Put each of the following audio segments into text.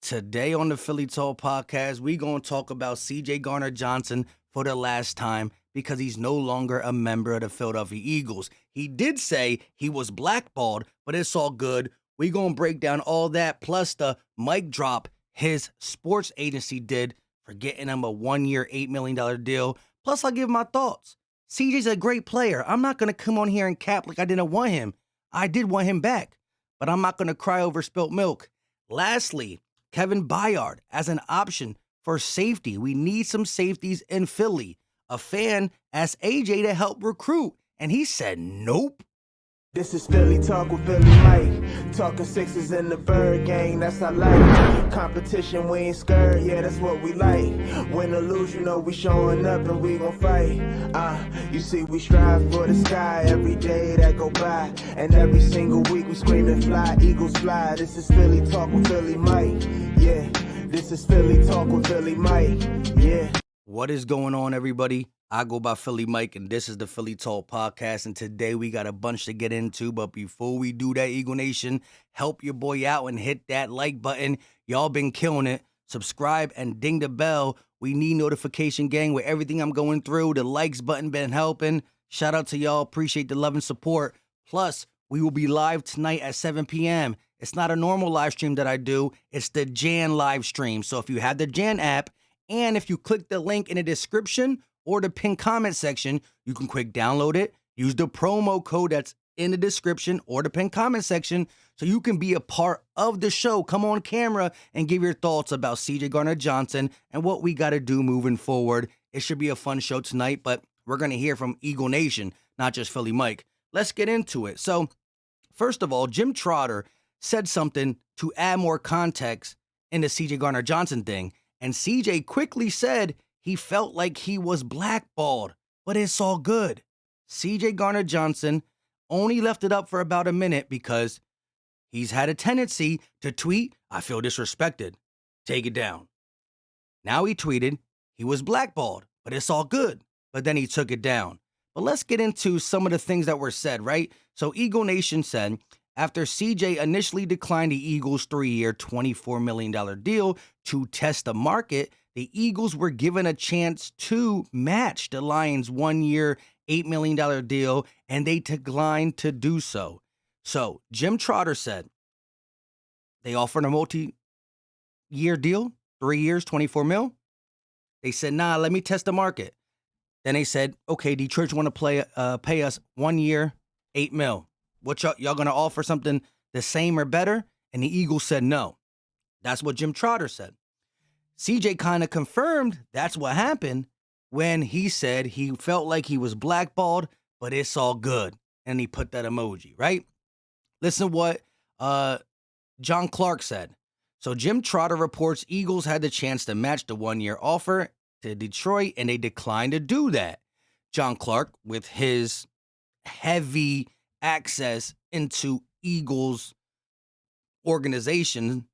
Today on the Philly Talk podcast, we going to talk about CJ Garner Johnson for the last time because he's no longer a member of the Philadelphia Eagles. He did say he was blackballed, but it's all good. We going to break down all that, plus the mic drop his sports agency did for getting him a 1-year, $8 million deal. Plus, I'll give my thoughts. CJ's a great player. I'm not going to come on here and cap like I didn't want him. I did want him back, but I'm not going to cry over spilt milk. Lastly, Kevin Byard as an option for safety. We need some safeties in Philly. A fan asked AJ to help recruit, and he said nope. This is Philly Talk with Philly Mike. Talking sixes in the bird gang, that's I like. Competition, we ain't scared, yeah, that's what we like. Win or lose, you know we showing up and we gon' fight. You see we strive for the sky every day that go by. And every single week we screaming fly, Eagles fly. This is Philly Talk with Philly Mike, yeah. This is Philly Talk with Philly Mike, yeah. What is going on, everybody? I go by Philly Mike, and this is the Philly Talk podcast, and today we got a bunch to get into, but before we do that, Eagle Nation, help your boy out and hit that like button. Y'all been killing it. Subscribe and ding the bell. We need notification gang with everything I'm going through. The likes button been helping. Shout out to y'all. Appreciate the love and support. Plus, we will be live tonight at 7 p.m. It's not a normal live stream that I do. It's the Jan live stream. So if you have the Jan app, and if you click the link in the description or the pinned comment section, you can quick download it, use the promo code that's in the description or the pinned comment section so you can be a part of the show. Come on camera and give your thoughts about CJ Garner Johnson and what we got to do moving forward. It should be a fun show tonight, but we're going to hear from Eagle Nation, not just Philly Mike. Let's get into it. So, first of all, Jim Trotter said something to add more context in the CJ Garner Johnson thing, and CJ quickly said he felt like he was blackballed, but it's all good. CJ Garner Johnson only left it up for about a minute because he's had a tendency to tweet, "I feel disrespected. Take it down." Now he tweeted he was blackballed, but it's all good. But then he took it down. But let's get into some of the things that were said, right? So Eagle Nation said, after CJ initially declined the Eagles' 3-year, $24 million deal to test the market, the Eagles were given a chance to match the Lions' 1-year, $8 million deal, and they declined to do so. So Jim Trotter said they offered a multi-year deal, 3 years, 24 mil. They said, nah, let me test the market. Then they said, okay, Detroit want to pay us 1 year, 8 mil. What y'all going to offer something the same or better? And the Eagles said no. That's what Jim Trotter said. CJ kind of confirmed that's what happened when he said he felt like he was blackballed, but it's all good. And he put that emoji, right? Listen to what John Clark said. So Jim Trotter reports Eagles had the chance to match the 1-year offer to Detroit, and they declined to do that. John Clark, with his heavy access into Eagles organization,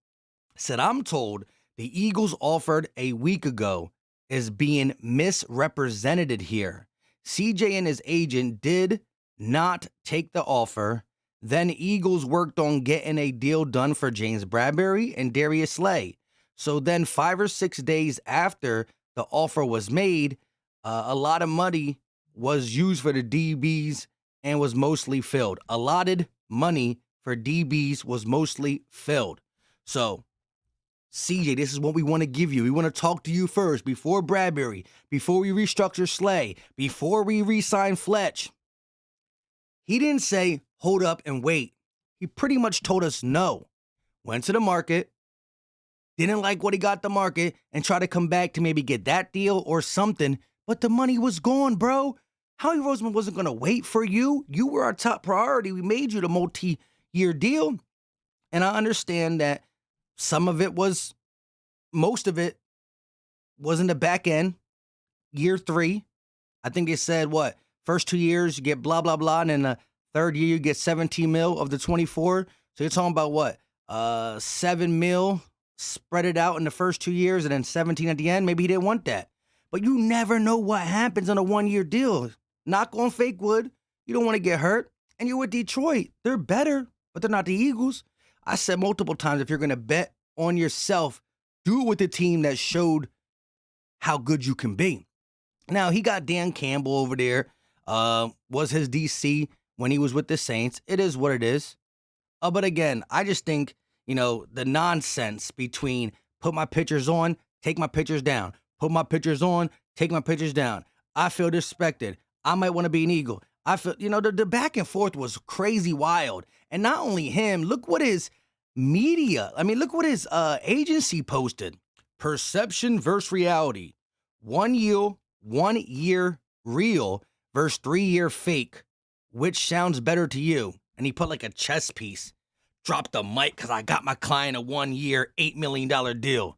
said, I'm told the Eagles offered a week ago is being misrepresented here. CJ and his agent did not take the offer. Then Eagles worked on getting a deal done for James Bradbury and Darius Slay. So then 5 or 6 days after the offer was made, a lot of money was used for the DBs and was mostly filled. Allotted money for DBs was mostly filled. So, CJ, this is what we want to give you. We want to talk to you first, before Bradbury, before we restructure Slay, before we re-sign Fletch. He didn't say, hold up and wait. He pretty much told us no. Went to the market, didn't like what he got the market, and tried to come back to maybe get that deal or something, but the money was gone, bro. Howie Roseman wasn't going to wait for you. You were our top priority. We made you the multi-year deal. And I understand that most of it was in the back end, year 3. I think they said, first 2 years you get blah, blah, blah. And then the third year you get 17 mil of the 24. So you're talking about 7 mil spread it out in the first 2 years and then 17 at the end. Maybe he didn't want that. But you never know what happens on a 1-year deal. Knock on fake wood. You don't want to get hurt. And you're with Detroit. They're better, but they're not the Eagles. I said multiple times, if you're going to bet on yourself. Do it with the team that showed how good you can be. Now, he got Dan Campbell over there, was his DC when he was with the Saints. It is what it is. But again, I just think, the nonsense between put my pictures on, take my pictures down, put my pictures on, take my pictures down. I feel disrespected. I might want to be an Eagle. I feel, the back and forth was crazy wild. And not only him, look what his look what his agency posted. Perception versus reality. 1 year real versus 3 year fake. Which sounds better to you? And he put like a chess piece. Drop the mic because I got my client a 1 year, $8 million deal.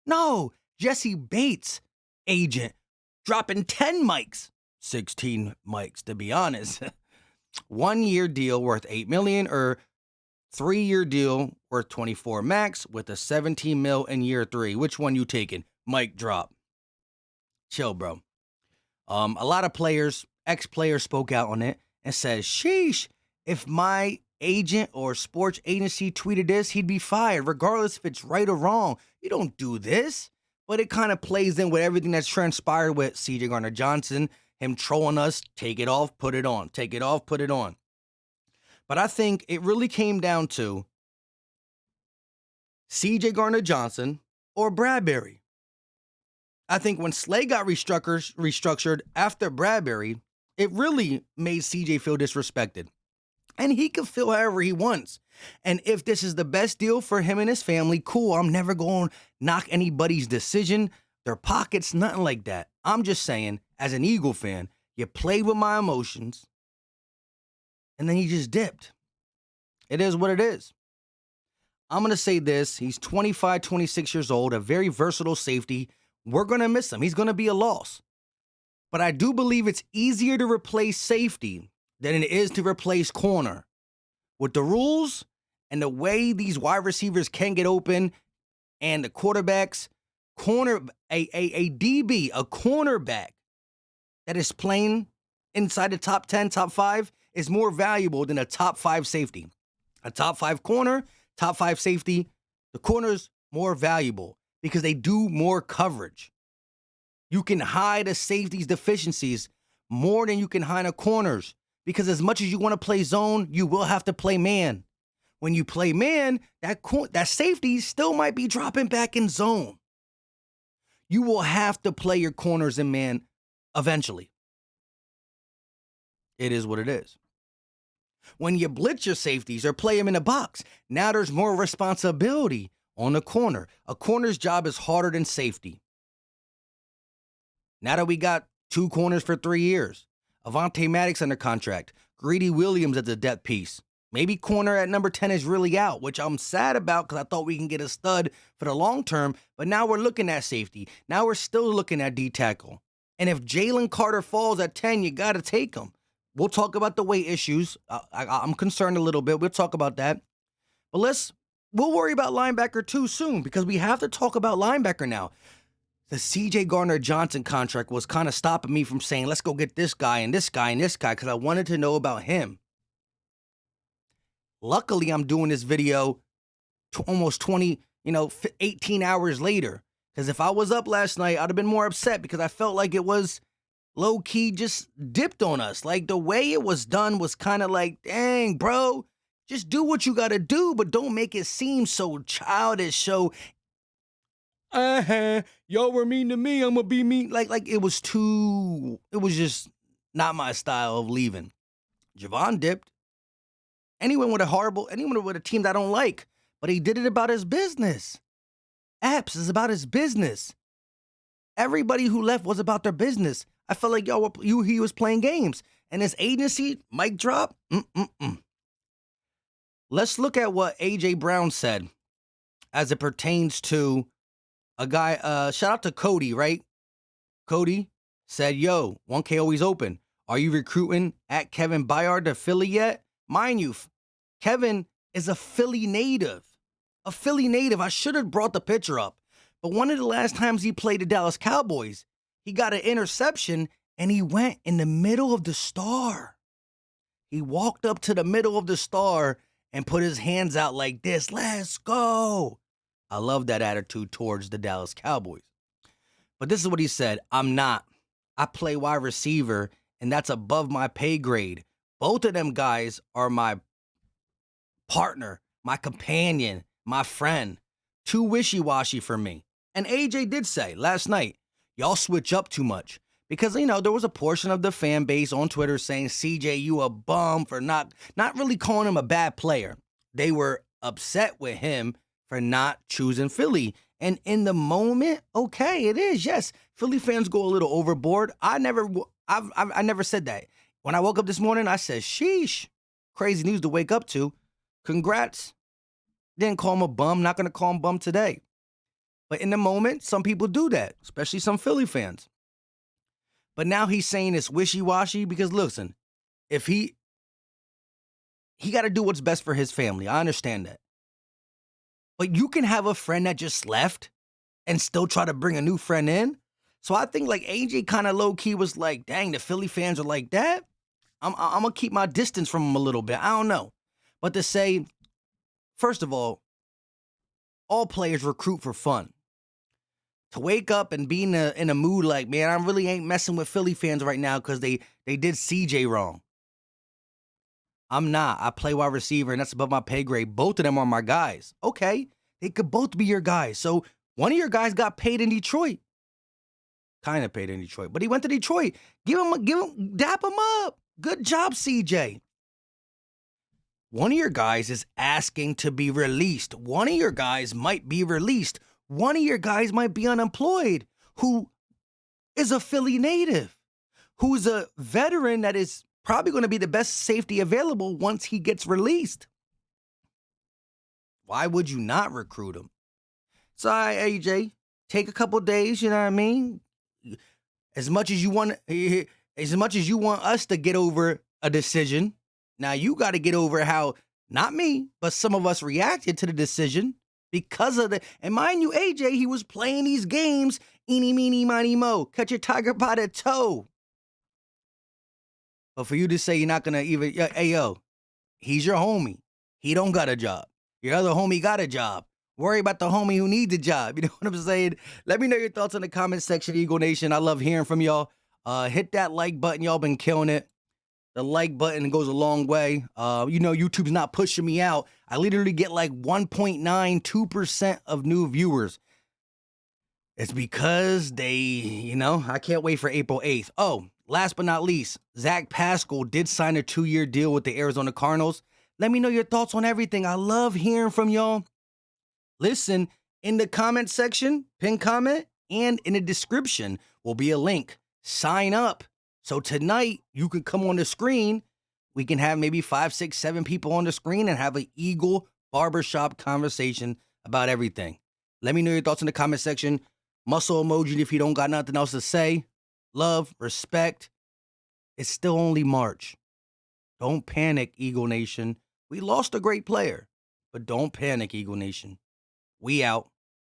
No, Jesse Bates' agent dropping 10 mics. 16 mics, to be honest. 1 year deal worth $8 million or 3 year deal worth 24 max with a 17 mil in year 3. Which one you taking? Mic drop. Chill, bro. A lot of players, ex-players spoke out on it and said, sheesh, if my agent or sports agency tweeted this, he'd be fired, regardless if it's right or wrong. You don't do this. But it kind of plays in with everything that's transpired with CJ Garner Johnson, him trolling us, take it off, put it on, take it off, put it on. But I think it really came down to CJ Garner Johnson or Bradbury. I think when Slay got restructured after Bradbury, it really made CJ feel disrespected. And he can feel however he wants. And if this is the best deal for him and his family, cool. I'm never going to knock anybody's decision, their pockets, nothing like that. I'm just saying, as an Eagle fan, you played with my emotions, and then he just dipped. It is what it is. I'm going to say this. He's 25, 26 years old, a very versatile safety. We're going to miss him. He's going to be a loss. But I do believe it's easier to replace safety than it is to replace corner. With the rules and the way these wide receivers can get open and the quarterbacks, a DB, a cornerback that is playing inside the top 10, top 5 is more valuable than a top 5 safety. A top 5 corner, top 5 safety, the corner's more valuable because they do more coverage. You can hide a safety's deficiencies more than you can hide a corner's. Because as much as you want to play zone, you will have to play man. When you play man, that safety still might be dropping back in zone. You will have to play your corners in man eventually. It is what it is. When you blitz your safeties or play them in a box, now there's more responsibility on the corner. A corner's job is harder than safety. Now that we got 2 corners for 3 years, Avonte Maddox under contract. Greedy Williams as a depth piece. Maybe corner at number 10 is really out, which I'm sad about because I thought we can get a stud for the long term. But now we're looking at safety. Now we're still looking at D-tackle. And if Jalen Carter falls at 10, you got to take him. We'll talk about the weight issues. I'm concerned a little bit. We'll talk about that. But we'll worry about linebacker too soon because we have to talk about linebacker now. The CJ Garner Johnson contract was kind of stopping me from saying, let's go get this guy and this guy and this guy because I wanted to know about him. Luckily, I'm doing this video almost 18 hours later. Because if I was up last night, I'd have been more upset because I felt like it was low-key just dipped on us. Like the way it was done was kind of like, dang, bro, just do what you got to do, but don't make it seem so childish, so y'all were mean to me, I'm gonna be mean. Like it was just not my style of leaving. Javon dipped. Anyone with a team that I don't like, but he did it about his business. Apps is about his business. Everybody who left was about their business. I felt like he was playing games. And his agency, mic drop, Let's look at what A.J. Brown said as it pertains to a guy, shout out to Cody, right? Cody said, yo, 1K always open. Are you recruiting at Kevin Byard to Philly yet? Mind you, Kevin is a Philly native. A Philly native. I should have brought the picture up. But one of the last times he played the Dallas Cowboys, he got an interception and he went in the middle of the star. He walked up to the middle of the star and put his hands out like this. Let's go. I love that attitude towards the Dallas Cowboys. But this is what he said. I'm not. I play wide receiver, and that's above my pay grade. Both of them guys are my partner, my companion, my friend. Too wishy-washy for me. And AJ did say last night, y'all switch up too much. Because, there was a portion of the fan base on Twitter saying, CJ, you a bum for not really calling him a bad player. They were upset with him for not choosing Philly. And in the moment, okay, it is. Yes, Philly fans go a little overboard. I never said that. When I woke up this morning, I said, sheesh, crazy news to wake up to. Congrats. Didn't call him a bum. Not going to call him bum today. But in the moment, some people do that, especially some Philly fans. But now he's saying it's wishy-washy because, listen, if he got to do what's best for his family. I understand that. But you can have a friend that just left and still try to bring a new friend in. So I think like AJ kind of low-key was like, dang, the Philly fans are like that. I'm going to keep my distance from them a little bit. I don't know. But to say, first of all players recruit for fun. To wake up and be in a mood like, man, I really ain't messing with Philly fans right now because they did CJ wrong. I'm not. I play wide receiver, and that's above my pay grade. Both of them are my guys. Okay, they could both be your guys. So one of your guys got paid in Detroit. Kind of paid in Detroit, but he went to Detroit. Dap him up. Good job, CJ. One of your guys is asking to be released. One of your guys might be released. One of your guys might be unemployed, who is a Philly native, who's a veteran that is probably going to be the best safety available once he gets released. Why would you not recruit him? So, AJ, take a couple days, you know what I mean? As much as you want us to get over a decision, now you got to get over how, not me, but some of us reacted to the decision. Because of and mind you, AJ, he was playing these games, eeny, meeny, miny, mo, catch your tiger by the toe. But for you to say you're not going to even, hey, yo, he's your homie. He don't got a job. Your other homie got a job. Worry about the homie who needs a job. You know what I'm saying? Let me know your thoughts in the comment section, Eagle Nation. I love hearing from y'all. Hit that like button. Y'all been killing it. The like button goes a long way. YouTube's not pushing me out. I literally get like 1.92% of new viewers. It's because they, I can't wait for April 8th. Oh, last but not least, Zach Pascal did sign a 2-year deal with the Arizona Cardinals. Let me know your thoughts on everything. I love hearing from y'all. Listen, in the comment section, pin comment, and in the description will be a link. Sign up. So tonight, you can come on the screen. We can have maybe 5, 6, 7 people on the screen and have an Eagle barbershop conversation about everything. Let me know your thoughts in the comment section. Muscle emoji if you don't got nothing else to say. Love, respect. It's still only March. Don't panic, Eagle Nation. We lost a great player, but don't panic, Eagle Nation. We out.